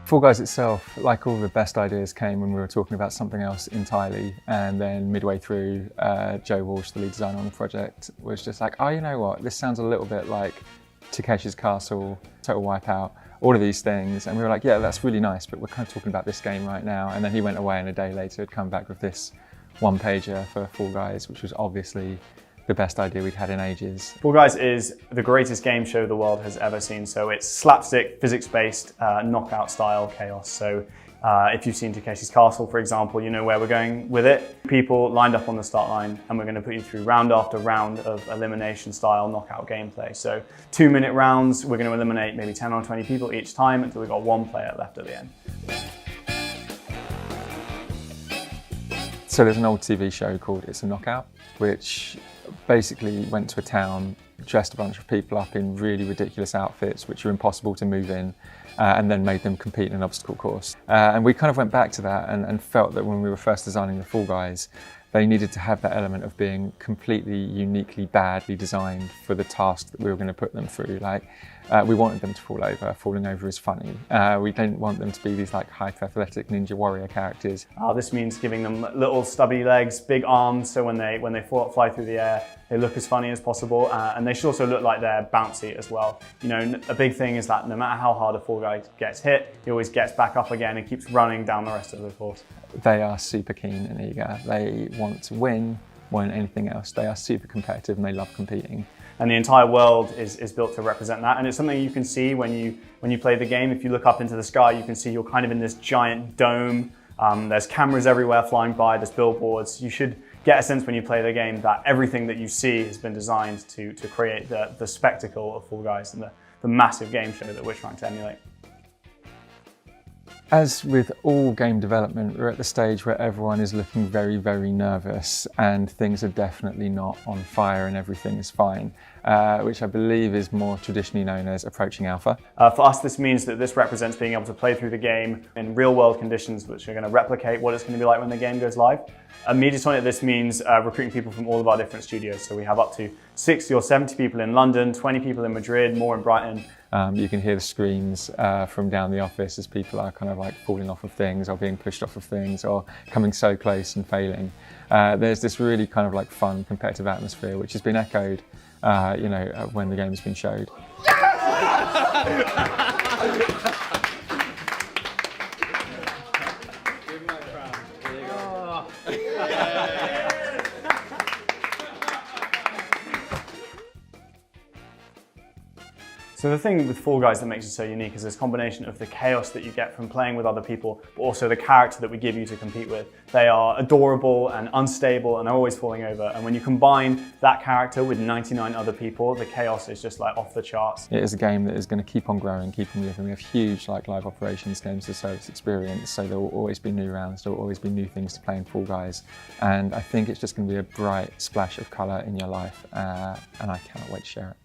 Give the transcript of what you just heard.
Fall Guys itself, like all the best ideas, came when we were talking about something else entirely, and then midway through, Joe Walsh, the lead designer on the project, was just like, oh, you know what, this sounds a little bit like Takeshi's Castle, Total Wipeout, all of these things, and we were like, yeah, that's really nice, but we're kind of talking about this game right now. And then he went away, and a day later had come back with this one-pager for Fall Guys, which was obviously the best idea we'd had in ages. Fall Guys is the greatest game show the world has ever seen. So it's slapstick, physics-based, knockout style chaos. So if you've seen Takeshi's Castle, for example, you know where we're going with it. People lined up on the start line, and we're going to put you through round after round of elimination style knockout gameplay. So 2-minute rounds, we're going to eliminate maybe 10 or 20 people each time until we've got one player left at the end. So there's an old TV show called It's a Knockout, which basically went to a town, dressed a bunch of people up in really ridiculous outfits which are impossible to move in, and then made them compete in an obstacle course. And we kind of went back to that and felt that when we were first designing the Fall Guys, they needed to have that element of being completely uniquely badly designed for the task that we were going to put them through. Like, we wanted them to fall over. Falling over is funny. We didn't want them to be these like hyper-athletic ninja warrior characters. This means giving them little stubby legs, big arms, so when they fly through the air, they look as funny as possible, and they should also look like they're bouncy as well. You know, a big thing is that no matter how hard a Fall Guy gets hit, he always gets back up again and keeps running down the rest of the course. They are super keen and eager. They want to win more than anything else. They are super competitive and they love competing. And the entire world is built to represent that. And it's something you can see when you play the game. If you look up into the sky, you can see you're kind of in this giant dome. There's cameras everywhere flying by, there's billboards. You should get a sense when you play the game that everything that you see has been designed to create the spectacle of Fall Guys and the massive game show that we're trying to emulate. As with all game development, we're at the stage where everyone is looking very, very nervous, and things are definitely not on fire and everything is fine, which I believe is more traditionally known as approaching alpha. For us, this means that this represents being able to play through the game in real world conditions, which are going to replicate what it's going to be like when the game goes live. At Mediatonic, this means recruiting people from all of our different studios. So we have up to 60 or 70 people in London, 20 people in Madrid, more in Brighton. You can hear the screams from down the office as people are kind of like falling off of things or being pushed off of things or coming so close and failing. There's this really kind of like fun competitive atmosphere which has been echoed you know, when the game has been showed. So the thing with Fall Guys that makes it so unique is this combination of the chaos that you get from playing with other people, but also the character that we give you to compete with. They are adorable and unstable and are always falling over. And when you combine that character with 99 other people, the chaos is just like off the charts. It is a game that is going to keep on growing, keep on living. We have huge like live operations, games as a service experience, so there will always be new rounds, there will always be new things to play in Fall Guys. And I think it's just going to be a bright splash of colour in your life, and I cannot wait to share it.